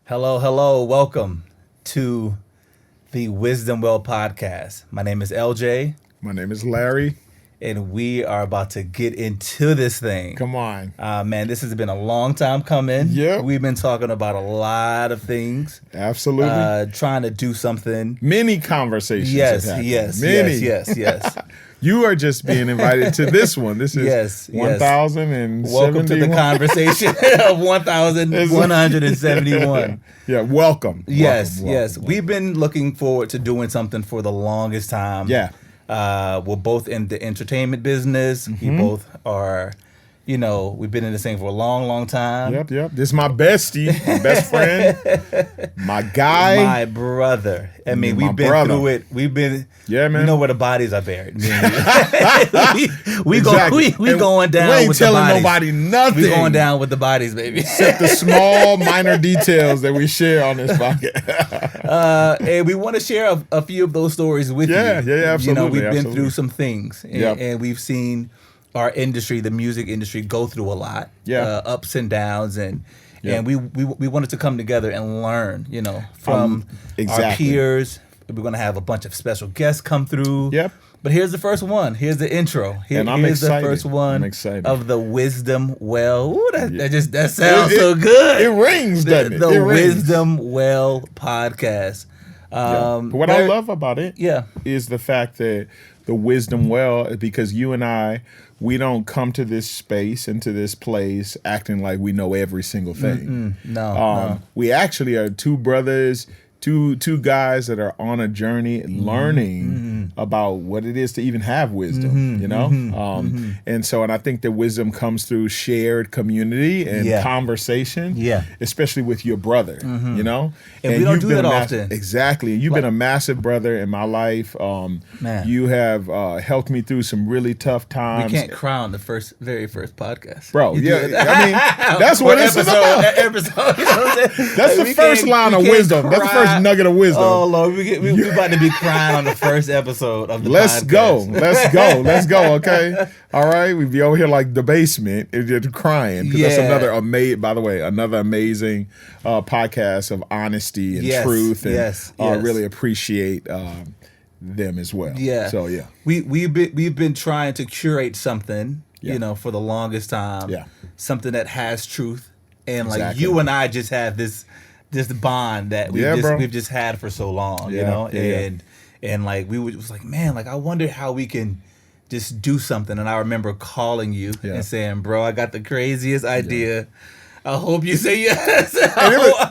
Hello, hello. Welcome to the Wisdom Well podcast. My name is LJ, My name is Larry. and we are about to get into this thing. Come on. Man, this has been a long time coming. Yep. We've been talking about a lot of things, Absolutely. trying to do something. Many conversations. Yes, have happened. yes, Many. yes. You are just being invited to this one. This is Yes, 1071. Welcome to the conversation of 1,171. Yeah, welcome. Yes, Welcome, yes. welcome. We've been looking forward to doing something for the longest time. Yeah. We're both in the entertainment business. We both are, we've been in this thing for a long, long time. Yep. This is my bestie, my best friend, my guy. My brother. I mean, My we've been brother. through it. We've been, Yeah, man. You know where the bodies are buried. we Exactly. we going down We ain't with telling the bodies. nobody nothing. We going down with the bodies, baby. Except the small, minor details that we share on this podcast. And we want to share a few of those stories with you. Yeah, absolutely. We've been absolutely. through some things, and, Yep. and we've seen our industry, the music industry, go through a lot. Yeah. Ups and downs, and Yeah. we wanted to come together and learn, from our Exactly. peers. We're going to have a bunch of special guests come through. Yep. But here's the first one. Here's the intro. And I'm here's excited. the first one I'm excited. of the Wisdom Well. Ooh, that sounds so good. It rings, doesn't it? The It rings. Wisdom Well podcast. Yeah. But what I love about it Yeah. is the fact that the wisdom well, because you and I, we don't come to this space and to this place acting like we know every single thing. No. We actually are two brothers, two guys that are on a journey learning about what it is to even have wisdom, and I think that wisdom comes through shared community and Yeah. conversation, Yeah. especially with your brother, And we don't you've do been that a often. Exactly. You've been a massive brother in my life. Man. You have helped me through some really tough We times. can't crown the very first podcast. Bro, You do yeah, it. I mean, that's what this is about. Episode, you know what I'm saying? That's the first line of wisdom. That's the first nugget of wisdom. Oh Lord, we about to be crying on the first episode of the Let's podcast. Let's go, okay? All right, we be over here like the basement and just crying because that's Yeah. another amazing podcast of honesty and Yes, truth, and yes. really appreciate them as well. Yeah. So yeah, We've been trying to curate something, Yeah. for the longest time. Yeah. Something that has truth, and like Exactly. you and I just have this bond that Yeah, bro. we've just had for so long, Yeah, yeah. and like was like, man, like I wonder how we can just do something. And I remember calling you Yeah. and saying, bro, I got the craziest idea. I hope you say yes.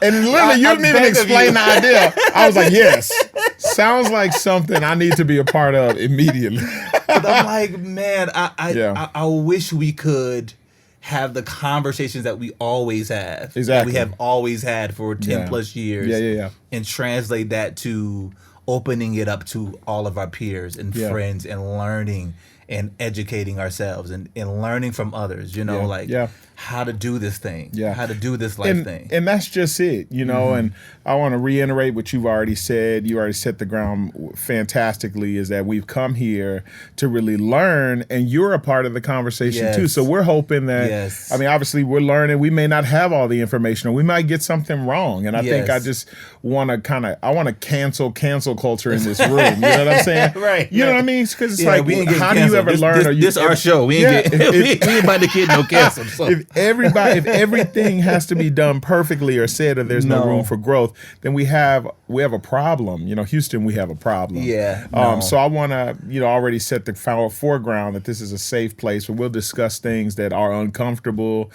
and literally, you didn't even explain the idea. I was like, yes, sounds like something I need to be a part of immediately. But I'm like, man, Yeah. I wish we could have the conversations that we always have. That Exactly. we have always had for 10 Yeah. plus years. Yeah. And translate that to opening it up to all of our peers and Yeah. friends and learning and educating ourselves and learning from others, Yeah. how to do this thing, Yeah. how to do this life and, thing. And that's just it, and I want to reiterate what you've already said. You already set the ground fantastically, is that we've come here to really learn, and you're a part of the conversation too. Yes. So we're hoping that, Yes. I mean, obviously we're learning. We may not have all the information, or we might get something wrong. And I think I Yes. just want to I want to cancel culture in this room. You know what I'm saying? Right, You know right. what I mean? Because it's Yeah, like, we ain't getting how do you canceled. ever This- learn? this- or you, this our show. We ain't Yeah, we ain't about to get no cancel. So. if everything has to be done perfectly or said, or there's no No. room for growth, then we have a problem. Houston, we have a problem. Yeah, no. So I want to already set the foreground that this is a safe place where we'll discuss things that are uncomfortable,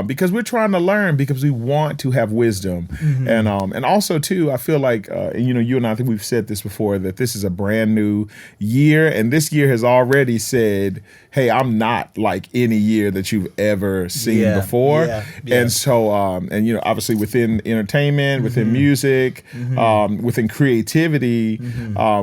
because we're trying to learn, because we want to have wisdom, and also too, I feel like you and I think we've said this before, that this is a brand new year, and this year has already said, hey, I'm not like any year that you've ever seen Yeah, before. yeah. And so, obviously within entertainment, within music, within creativity,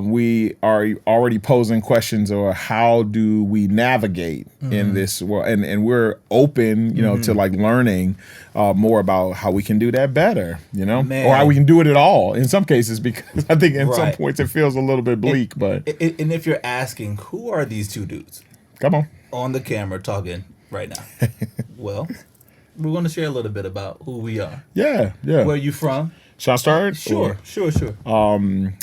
we are already posing questions, or how do we navigate in this world? And we're open, to like learning more about how we can do that better, Man. or how we can do it at all in some cases, because I think in some Right. points it feels a little bit bleak, but And if you're asking, who are these two dudes come on. on the camera talking right now? Well, we're going to share a little bit about who we are. Yeah. Where you from? Shall I start? Sure. I'm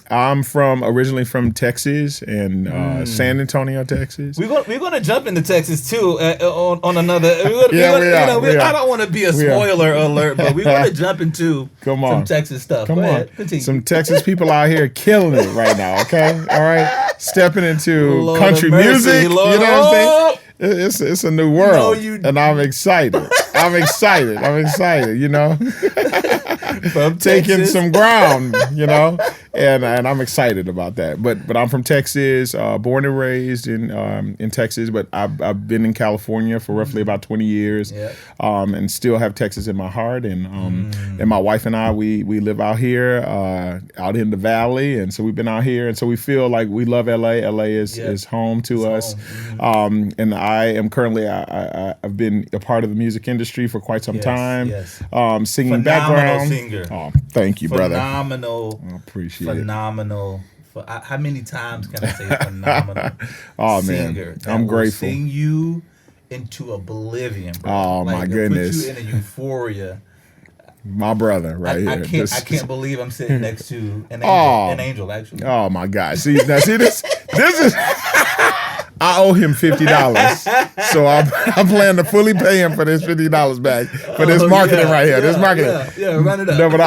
originally from Texas and San Antonio, Texas. We're gonna jump into Texas too on another. We are. I don't want to be a spoiler alert, but we're gonna jump into some Texas stuff. Come Go on, ahead, continue. some Texas people out here killing it right now. Okay, all right, stepping into Lord country of mercy, music. Lord. You know what I'm saying? It's a new world, No, and I'm excited. I'm excited. You know. From taking Texas. some ground, you know, and I'm excited about that. But I'm from Texas, born and raised in Texas, but I've been in California for roughly about 20 years, and still have Texas in my heart. And my wife and I we live out here, out in the valley, and so we've been out here, and so we feel like we love LA. LA is home to us. Home. And I am currently I've been a part of the music industry for quite some time. Singing Phenomenal background. Singer. Oh, thank you, brother. Phenomenal. I appreciate it. Phenomenal. How many times can I say phenomenal? Oh singer man, I'm grateful. Sing you into oblivion, bro. Oh my goodness. Put you in a euphoria. My brother, right here. I can't believe I'm sitting next to an angel. An angel, actually. Oh my God. See this. This is. I owe him $50, so I'm planning to fully pay him for this $50 back for this marketing right here. This marketing, run it up. No, but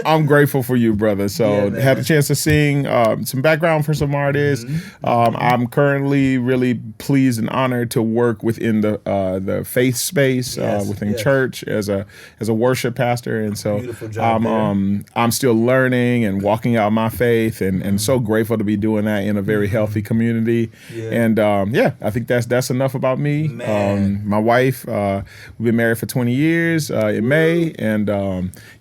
I'm grateful for you, brother. So had a chance to sing some background for some artists. I'm currently really pleased and honored to work within the faith space within church as a worship pastor, and so beautiful job I'm still learning and walking out my faith, and so grateful to be doing that in a very healthy community. And I think that's enough about me. My wife, we've been married for 20 years in May, and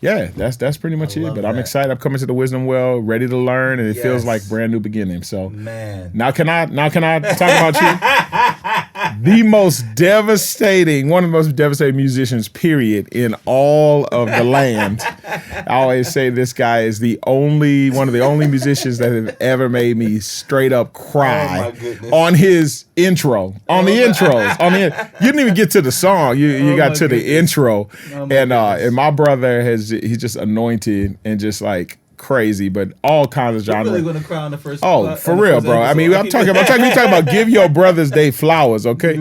that's pretty much it. But I'm excited. I'm coming to the Wisdom Well, ready to learn, and it feels like brand new beginning. So now can I talk about you? The most devastating, one of the most devastating musicians, period, in all of the land. I always say this guy is one of the only musicians that have ever made me straight up cry on his intro, on the intros. You didn't even get to the song. You got to the intro, and my brother he's just anointed and just like crazy, but all kinds of genres. You're really gonna cry on the first. For real, bro. I mean, I'm talking about give your brothers their flowers, okay?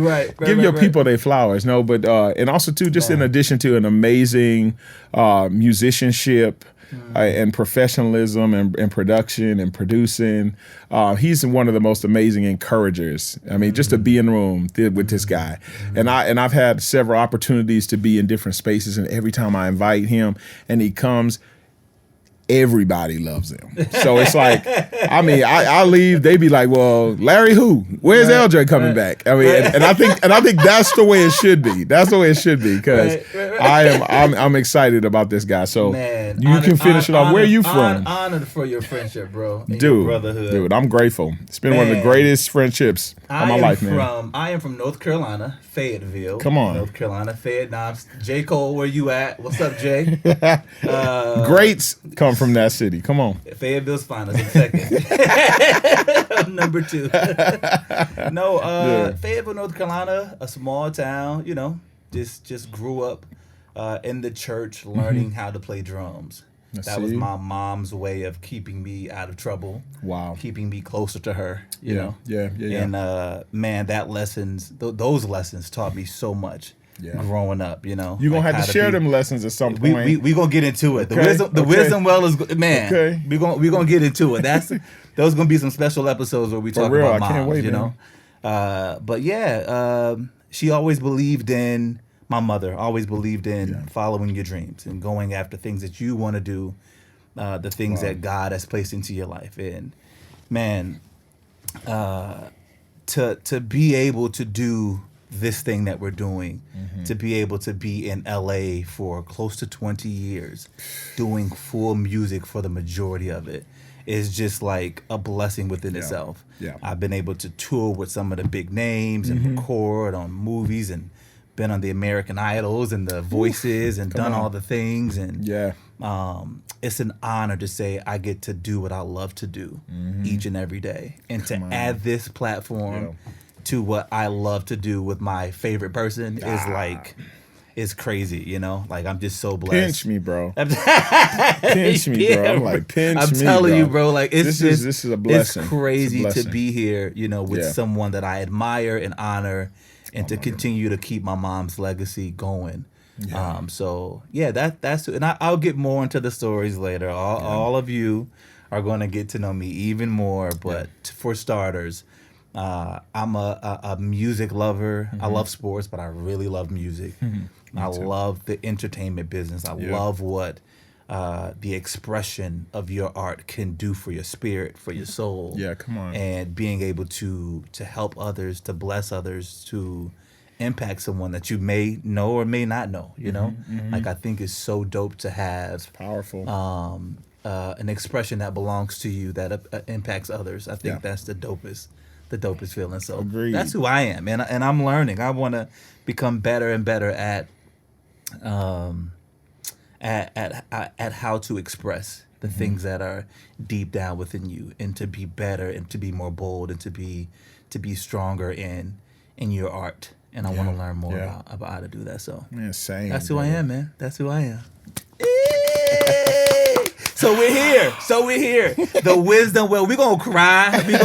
Give your people their flowers. No, but and also too, just in addition to an amazing musicianship. And professionalism and production and producing. He's one of the most amazing encouragers. I mean, just to be in the room with this guy. And I've had several opportunities to be in different spaces, and every time I invite him and he comes, everybody loves him. So it's like, I mean, I leave, they be like, well, Larry who? Where's LJ coming back? I mean, and I think that's the way it should be. That's the way it should be, because I'm excited about this guy. So you can finish it off. Where are you from? Honored for your friendship, bro. And Dude, your brotherhood. Dude, I'm grateful. It's been one of the greatest friendships of my life, man. I am from North Carolina, Fayetteville. Come on. North Carolina, Fayetteville. J. Cole, where you at? What's up, Jay? Greats come from that city. Come on. Fayetteville's finest in second. Number 2. Fayetteville, North Carolina, a small town, just grew up in the church learning how to play drums. That was my mom's way of keeping me out of trouble. Wow. Keeping me closer to her, you know. Yeah. And man, those lessons taught me so much. Growing up, You're going to have to share them lessons at some point. We going to get into it. The wisdom well is, man, we're going to get into it. Those going to be some special episodes where we talk about moms, can't wait, but she always believed in, my mother always believed in following your dreams and going after things that you want to do, the things that God has placed into your life. And man, to be able to do this thing that we're doing, to be able to be in LA for close to 20 years, doing full music for the majority of it, is just like a blessing within itself. I've been able to tour with some of the big names and record on movies and been on the American Idols and the Voices and done all the things. And it's an honor to say I get to do what I love to do each and every day. And to add this platform to what I love to do with my favorite person is like, is crazy, you know? Like, I'm just so blessed. Pinch me, bro. Pinch me, bro. I'm like, pinch me, I'm telling you, bro, like, this is a blessing. It's crazy to be here, you know, with someone that I admire and honor, and to continue to keep my mom's legacy going. Yeah. So yeah, that's, and I'll get more into the stories later. All of you are going to get to know me even more. But for starters, I'm a music lover. I love sports, but I really love music. I love the entertainment business. I love what the expression of your art can do for your spirit, for your soul. Yeah, come on. And being able to help others, to bless others, to impact someone that you may know or may not know, you know? Like, I think it's so dope to have. It's powerful. An expression that belongs to you that impacts others. I think that's the dopest feeling. So Agreed. That's who I am, and I'm learning. I want to become better and better at how to express the things that are deep down within you, and to be better, and to be more bold, and to be stronger in your art. And I want to learn more about how to do that. So same. That's who I am, man. That's who I am. So we're here. The wisdom. Well, we're gonna cry. We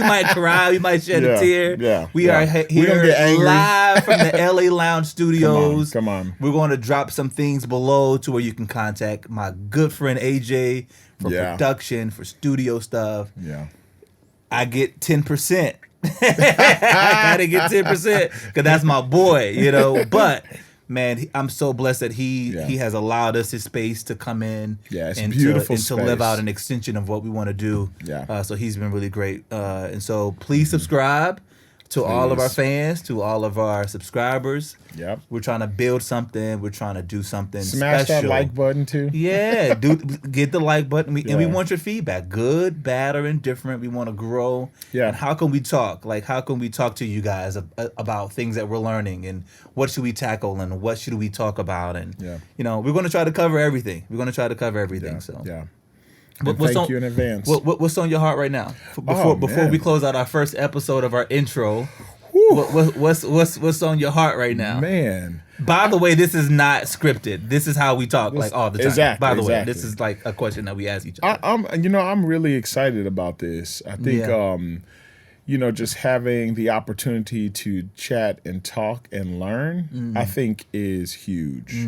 might cry. We might shed a tear. Yeah. We are here live from the LA Lounge Studios. Come on. We're going to drop some things below to where you can contact my good friend AJ for production, for studio stuff. Yeah. I get 10%. I gotta get 10% because that's my boy, you know. But man, I'm so blessed that he has allowed us his space to come in and to live out an extension of what we want to do. So he's been really great. And so please subscribe to all of our fans, to all of our subscribers. Yep. We're trying to build something. We're trying to do something Smash special. that like button too. Yeah, get the like button. And we want your feedback, good, bad, or indifferent. We want to grow. Yeah. And how can we talk? Like, how can we talk to you guys about things that we're learning, and what should we tackle, and what should we talk about? And you know, we're going to try to cover everything. So yeah. Thank you in advance. What's on your heart right now? Before we close out our first episode of our intro, what's on your heart right now? Man. By the way, this is not scripted. This is how we talk, like, all the time. Exactly. By the way, this is like a question that we ask each other. I'm really excited about this. I think just having the opportunity to chat and talk and learn, I think is huge.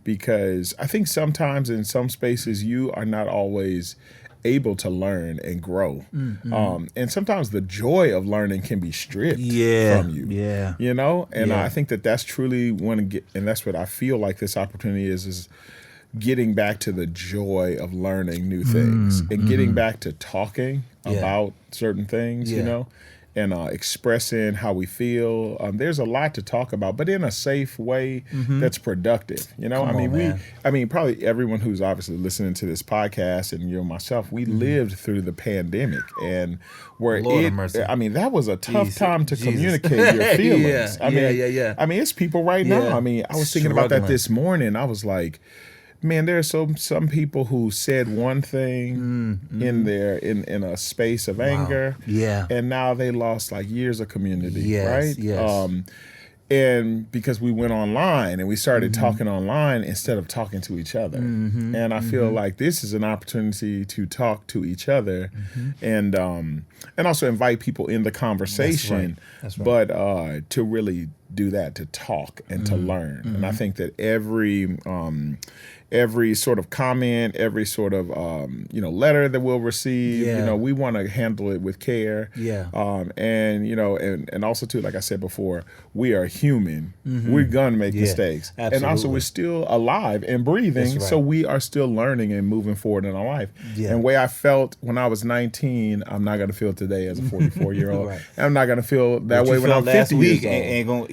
Because I think sometimes in some spaces you are not always able to learn and grow. And sometimes the joy of learning can be stripped from you. Yeah. You know? And I think that's truly and that's what I feel like this opportunity is getting back to the joy of learning new things and getting back to talking about certain things, you know? And expressing how we feel. There's a lot to talk about, but in a safe way that's productive. You know, probably everyone who's obviously listening to this podcast, and myself, we lived through the pandemic, and that was a tough time to communicate your feelings. It's people right now. I was thinking about that this morning. I was like, man, there are some people who said one thing in a space of anger, and now they lost like years of community, right? Yes. And because we went online and we started talking online instead of talking to each other, and I feel like this is an opportunity to talk to each other, and also invite people in the conversation, That's right. But to really do that, to talk and to learn, and I think that every sort of comment, every sort of letter that we'll receive, we want to handle it with care. And also too, like I said before, we are human. We're gonna make mistakes. Absolutely. And also we're still alive and breathing. Right. So we are still learning and moving forward in our life. And the way I felt when I was 19, I'm not gonna feel today as a 44-year-old. Right. I'm not gonna feel that way when I'm 50 years old. Ain't gonna,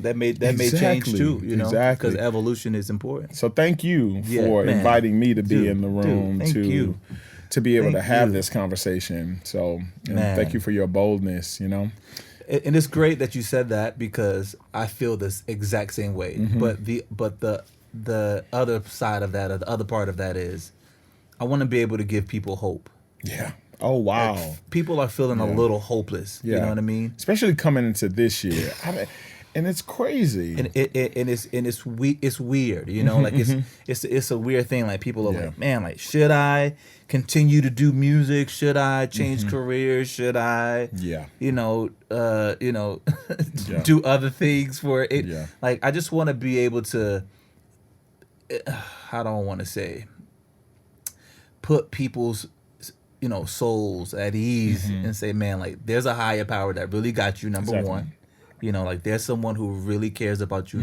that may change too, because evolution is important. So thank you for inviting me to be in the room to be able to have this conversation. So thank you for your boldness, And it's great that you said that, because I feel this exact same way. But the other side of that, or the other part of that, is I want to be able to give people hope. Yeah. Oh, wow. Like, people are feeling a little hopeless. You know what I mean? Especially coming into this year. And it's crazy. And it's weird, you know, like it's a weird thing. Like people are like, man, like should I continue to do music? Should I change careers? Should I, do other things for it? Yeah. Like I just want to be able to, how do I want to say, put people's souls at ease and say, man, like there's a higher power that really got you. Number one. Like there's someone who really cares about you,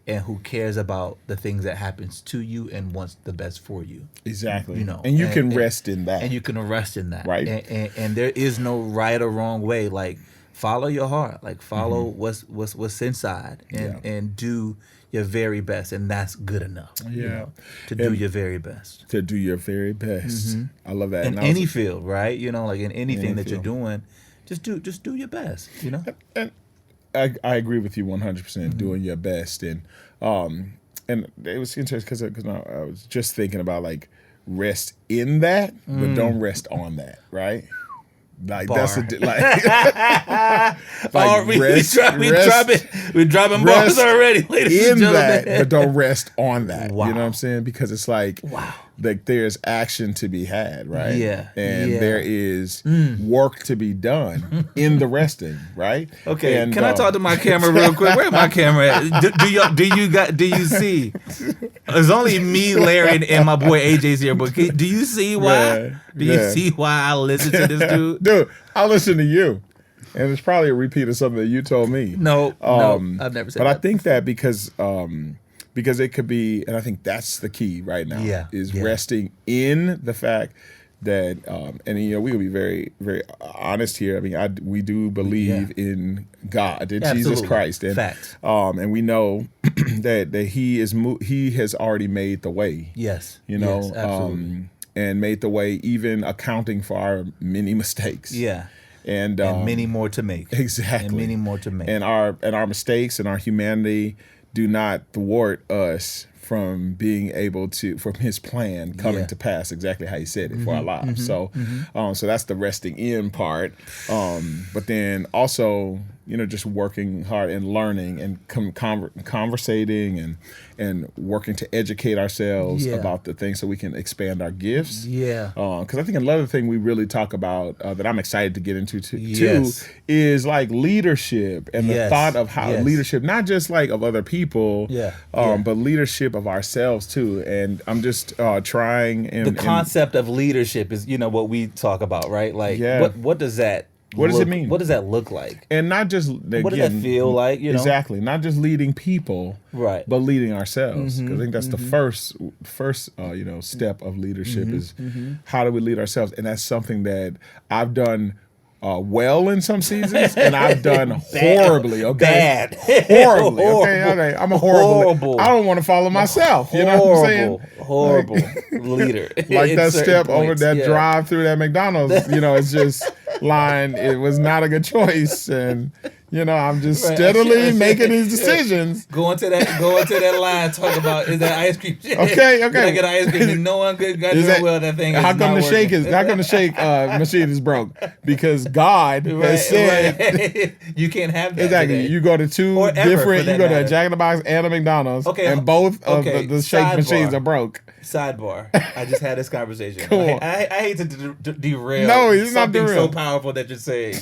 and who cares about the things that happens to you and wants the best for you. Exactly. And you can rest in that. And you can rest in that. Right. And there is no right or wrong way. Like follow your heart. Like follow what's inside and do your very best, and that's good enough. To do your very best. To do your very best. I love that. In any field, right? Like in anything that you're doing, just do your best. And I agree with you 100%. Doing your best, and it was interesting because I was just thinking about like rest in that, but don't rest on that, right? Like Bar. that's like we're dropping bars already, ladies and gentlemen. That, but don't rest on that. Wow. You know what I'm saying? Because it's like, like there's action to be had, right? Yeah. And there is work to be done in the resting, right? Okay. And, can I talk to my camera real quick? Where's my camera at? Do you see? It's only me, Larry, and my boy AJ's here. But do you see why? Do you see why I listen to this dude? Dude, I listen to you. And it's probably a repeat of something that you told me. No, I've never said that. But I think that because it could be, and I think that's the key right now, is resting in the fact that, and we will be very, very honest here. I mean, we do believe in God, in Jesus Christ, and fact. And we know that He has already made the way. Yes, yes, absolutely. And made the way, even accounting for our many mistakes. Yeah. And many more to make. Exactly. And many more to make. And our mistakes and our humanity do not thwart us from being able to, from His plan coming to pass exactly how He said it for our lives. So that's the resting in part. But then also, just working hard and learning and conversating and working to educate ourselves about the things so we can expand our gifts. Yeah. Because I think another thing we really talk about that I'm excited to get into too is like leadership and the thought of how leadership, not just like of other people, but leadership of ourselves too. And I'm just trying. The concept of leadership is, what we talk about, right? Like, what does that? What does it mean? What does that look like? And not just again, what does that feel like? Exactly. Not just leading people, right? But leading ourselves. Because I think that's the first step of leadership is how do we lead ourselves? And that's something that I've done well in some seasons, and I've done horribly. Okay, bad, horribly. Okay. I'm a horrible. I don't want to follow myself. You know what I'm saying? Horrible leader. Like that step over that drive through that McDonald's. It's just line. It was not a good choice, and I'm just steadily making these decisions. Going to that line, talk about is that ice cream? Okay. I get ice cream, and no one got that thing. How come the shake machine is broke? Because God has said you can't have that. Exactly. Today. You go to two different. You go to a Jack in the Box and a McDonald's, and both of the shake machines are broke. Sidebar. I just had this conversation. Cool. I hate to derail. No, it's not something derail. so powerful that you're saying.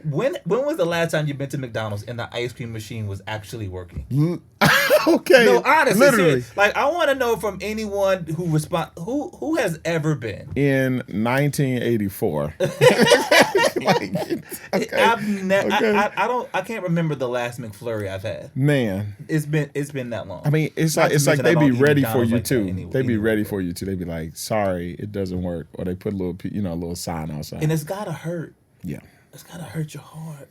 When was the last time you've been to McDonald's and the ice cream machine was actually working? Okay. No, honestly, literally. Seriously. Like I want to know from anyone who has ever been. In 1984. I can't remember the last McFlurry I've had. Man, it's been that long. I mean, it's like they be ready for you too. They be ready for you too. They be like, "Sorry, it doesn't work," or they put a little sign outside. And it's gotta hurt. Yeah. It's gotta hurt your heart.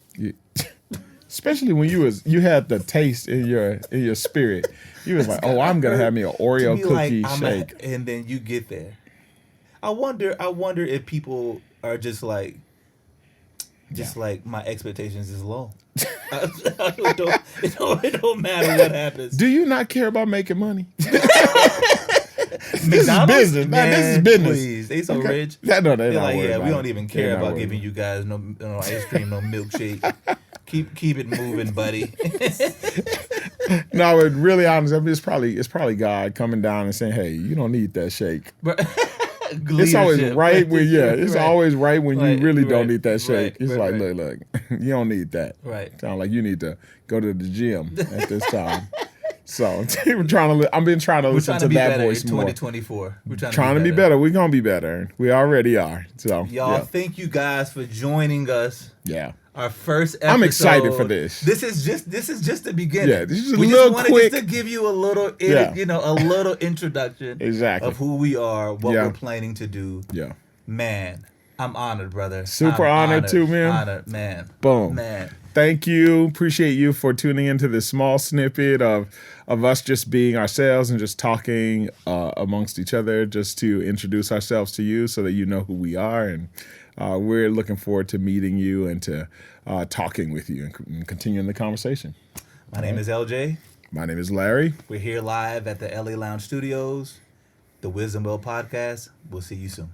Especially when you had the taste in your spirit. You was like, "Oh, I'm gonna have me an Oreo cookie shake," and then you get there. I wonder if people are just like my expectations is low. It don't matter what happens. Do you not care about making money? This is business. Man, this is business. Please. They so rich. They're like, we don't even care about giving you guys no ice cream, no milkshake. Keep it moving, buddy. No, but really honest, I mean, it's probably God coming down and saying, "Hey, you don't need that shake." It's always right when it's always right when you really don't need that shake. It's like, look, you don't need that. Right. Sound like you need to go to the gym at this time. So I've been trying to listen to that voice more. 2024. We're trying to be better. We're gonna be better. We already are. So y'all, thank you guys for joining us. Yeah. Our first episode. I'm excited for this. This is just the beginning. Yeah, this is we just wanted quick to give you a little, a little introduction of who we are, what we're planning to do. Yeah. Man, I'm honored, brother. Super honored too, man. Honored, man. Boom. Man. Thank you. Appreciate you for tuning into this small snippet of us just being ourselves and just talking amongst each other, just to introduce ourselves to you so that you know who we are. And we're looking forward to meeting you and to talking with you and continuing the conversation. My name is LJ. My name is Larry. We're here live at the LA Lounge Studios, the Wisdom Well Podcast. We'll see you soon.